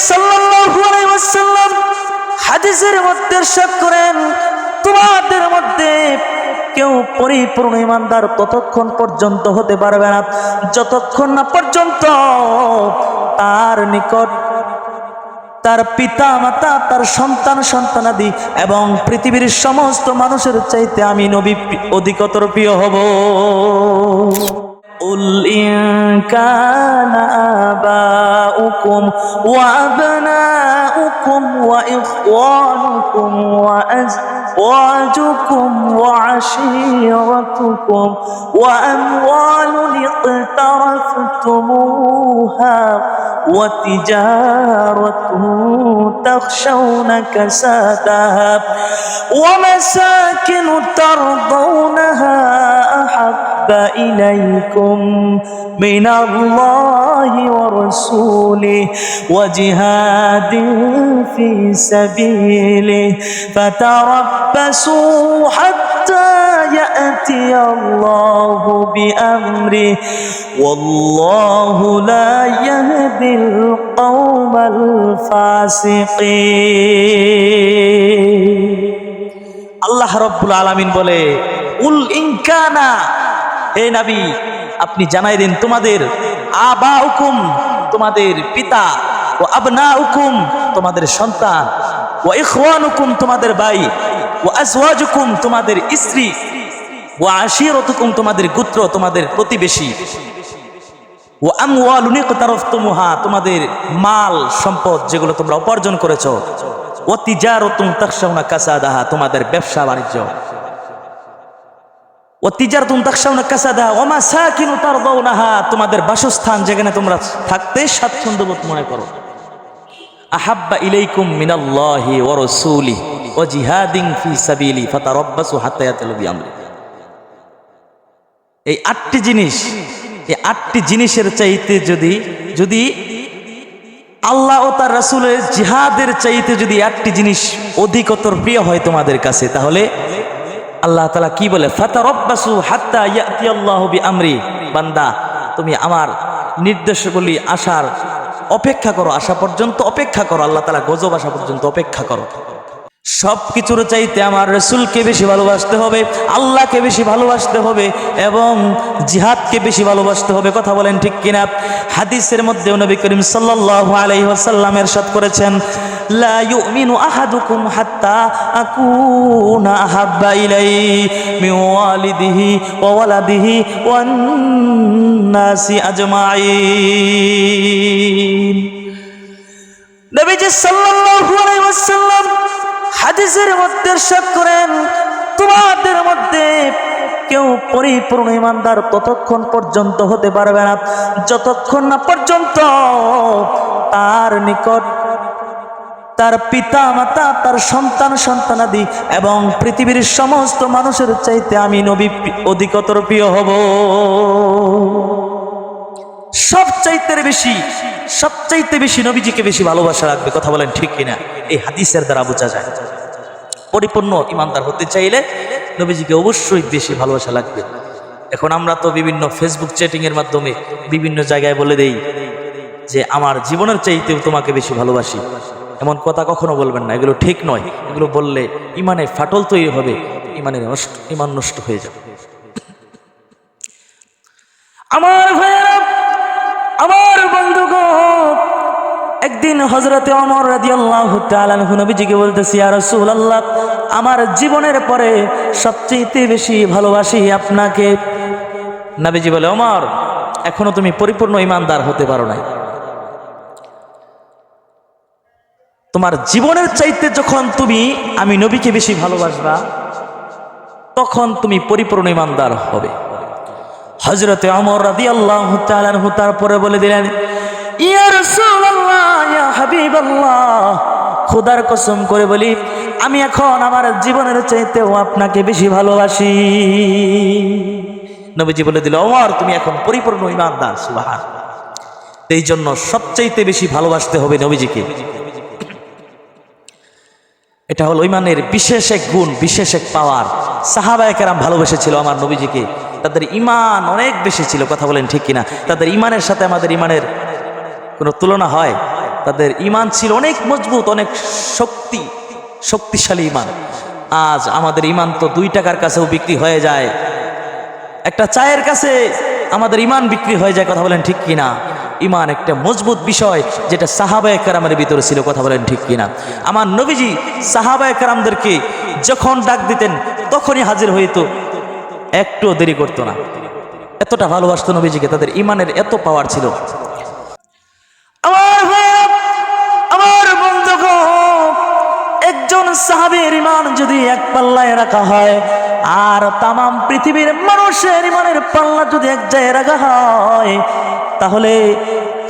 সাল্লাল্লাহু আলাইহি ওয়াসাল্লাম হাদিসের মধ্যে ইরশাদ করেন, তোমাদের মধ্যে কেউ পরিপূর্ণ ঈমানদার ততক্ষণ পর্যন্ত হতে পারবে না যতক্ষণ না পর্যন্ত তার নিকট তার পিতা মাতা, তার সন্তান সন্তানাদি এবং পৃথিবীর সমস্ত মানুষের চাইতে আমি নবী অধিকতর প্রিয় হব। قل إن كان آباؤكم وأبناؤكم وإخوانكم وأزواجكم وعشيرتكم وأموال اقترفتموها وتجارة تخشون كسادها ومساكن ترضونها أحب إليكم من الله ورسوله وجهاد في سبيله فتربصوا حتى يأتي الله بأمره والله لا يهدي القوم الفاسقين। আল্লাহ রাব্বুল আলামিন বলে, উল ইনকানা, হে নবী আপনি জানাই দিন, তোমাদের আবাউকুম তোমাদের পিতা, ও আবনাউকুম তোমাদের সন্তান, ও ইখওয়ানুকুম তোমাদের ভাই, ও আজওয়াজুকুম তোমাদের স্ত্রী, ও আশিরতুকুম তোমাদের গোত্র তোমাদের প্রতিবেশী, ও আমওয়ালুন ইকতারাফতুমুহা তোমাদের মাল সম্পদ যেগুলো তোমরা উপার্জন করেছো, ও তিজারাতুন তাখশাউনা কাসাদাহা তোমাদের ব্যবসা বাণিজ্য, ও তিজারাতুন তাখশাউনা কাসাদাহা ওয়া মাসাকিনু তারদাউনাহা তোমাদের বাসস্থান যেখানে তোমরা থাকতে স্বাচ্ছন্দ্যবোধ মনে করো, আহাব্বা ইলাইকুম মিনাল্লাহি ওয়া রাসূলিহি ওয়া জিহাদিন ফি সাবিলি ফাতারাব্বাসু হাত্তা ইয়াতিল বিআমরি। এই আটটি জিনিস, এই আটটি জিনিসের চাইতে যদি আল্লাহ ও তার রাসূলের জিহাদের চাইতে যদি আটটি জিনিস অধিকতর প্রিয় হয় তোমাদের কাছে, তাহলে আল্লাহ তাআলা কি বলে, ফাতারাব্বাসু হাত্তা ইয়াতিয়াল্লাহু বিআমরি, বান্দা তুমি আমার নির্দেশগুলি আসার অপেক্ষা করো, আসা পর্যন্ত অপেক্ষা করো, আল্লাহ তাআলা গজব আসা পর্যন্ত অপেক্ষা করো। সব কিছুর চাইতে আমার রাসূলকে বেশি ভালোবাসতে হবে, আল্লাহকে বেশি ভালোবাসতে হবে এবং জিহাদকে বেশি ভালোবাসতে হবে। কথা বলেন ঠিক কিনা? হাদিসের মধ্যে নবী করিম সাল্লাল্লাহু আলাইহি ওয়াসাল্লাম ইরশাদ করেছেন, লা ইউমিনু আহাদুকুম হাত্তা আকুনা আহাব্বা ইলাইহি মিন ওয়ালিদিহি ওয়া ওয়ালাদিহি ওয়ান নাসি আজমাইন। নবীজি সাল্লাল্লাহু আলাইহি ওয়াসাল্লাম হাদিসের মধ্যে ইরশাদ করেন, তোমাদের মধ্যে কেউ পরিপূর্ণ ঈমানদার ততক্ষণ পর্যন্ত হতে পারবে না যতক্ষণ না পর্যন্ত তার নিকট তার পিতা মাতা, তার সন্তান সন্তানাদি এবং পৃথিবীর সমস্ত মানুষের চাইতে আমি নবী অধিকতর প্রিয় হব। সবচাইতে বেশি নবীজিকে বেশি ভালোবাসা রাখবে। কথা বলেন ঠিক কিনা? এই হাদিসের দ্বারা বোঝা যায় পরিপূর্ণ ঈমানদার হতে চাইলে নবীজিকে অবশ্যই বেশি ভালোবাসা লাগবে। এখন আমরা তো বিভিন্ন ফেসবুক চ্যাটিং এর মাধ্যমে বিভিন্ন জায়গায় বলে দেই যে আমার জীবনের চাইতেও তোমাকে বেশি ভালোবাসি। এমন কথা কখনো বলবেন না, এগুলো ঠিক নয়। এগুলো বললে ঈমানে ফাটল তৈরি হবে, ঈমান নষ্ট হয়ে যাবে। আমার ভাইয়েরা, আমার বন্ধুগণ, একদিন হযরতে ওমর রাদিয়াল্লাহু তাআলা আনহু নবীজিকে বলতেছি, ইয়া রাসূলুল্লাহ, আমার জীবনের পরে সবচেয়ে বেশি ভালোবাসি আপনাকে। নবীজি বলে, ওমর, এখনো তুমি পরিপূর্ণ ঈমানদার হতে পারো নাই। তোমার জীবনের চাইতে যখন তুমি আমি নবীকে বেশি ভালোবাসবা, তখন তুমি পরিপূর্ণ ঈমানদার হবে। হযরতে ওমর রাদিয়াল্লাহু তাআলা আনহু তারপরে বলে দিলেন, ইয়া রাসূলুল্লাহ, ইয়া হাবিবাল্লাহ, খোদার কসম করে বলি, আমি এখন আমার জীবনের চাইতেও আপনাকে বেশি ভালোবাসি। নবীজি বলে দিল, ওমর, তুমি এখন পরিপূর্ণ ঈমানদার। সুবহানাল্লাহ। এই জন্য সবচাইতে বেশি ভালোবাসতে হবে নবীজিকে। এটা হলো ঈমানের বিশেষ এক গুণ, বিশেষ এক পাওয়ার। সাহাবায়ে কেরাম ভালোবেসেছিল আমার নবীজিকে, তাদের ঈমান অনেক বেশি ছিল। কথা বলেন ঠিক কিনা? তাদের ঈমানের সাথে আমাদের ঈমানের কোনো তুলনা হয়? তাদের ইমান ছিল অনেক মজবুত, অনেক শক্তিশালী ইমান। আজ আমাদের ইমান তো 2 টাকার কাছেও বিক্রি হয়ে যায়, একটা চায়ের কাছে আমাদের ইমান বিক্রি হয়ে যায়। কথা বলেন ঠিক কিনা? ইমান একটা মজবুত বিষয়, যেটা সাহাবায়ে কেরামের ভিতরে ছিল। কথা বলেন ঠিক কিনা? আমার নবীজি সাহাবায়ে কেরামদেরকে যখন ডাক দিতেন তখনই হাজির হইতো, একটুও দেরি করতো না। এতটা ভালোবাসতো নবীজিকে, তাদের ইমানের এত পাওয়ার ছিল। আমার ভাইরা, আমার বন্ধুগণ, একজন সাহাবীর ইমান যদি এক পাল্লায় রাখা হয়, আর তামাম পৃথিবীর মানুষের ইমানের পাল্লা যদি এক জায়গায় রাখা হয়, তাহলে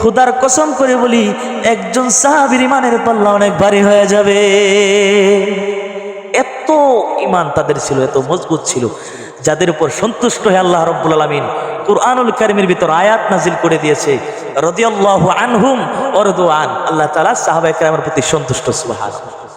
খোদার কসম করে বলি একজন সাহাবীর ইমানের পাল্লা অনেক ভারী হয়ে যাবে। এত ইমান তাদের ছিল, এত মজবুত ছিল, যাদের উপর সন্তুষ্ট হয়ে আল্লাহ রাব্বুল আলামিন কুরআনুল কারীমের ভিতর আয়াত নাজিল করে দিয়েছে, রাদিয়াল্লাহু আনহুম ওয়া রাদু আন। আল্লাহ তাআলা সাহাবায়ে কেরামের প্রতি সন্তুষ্ট। সুবহানাল্লাহ।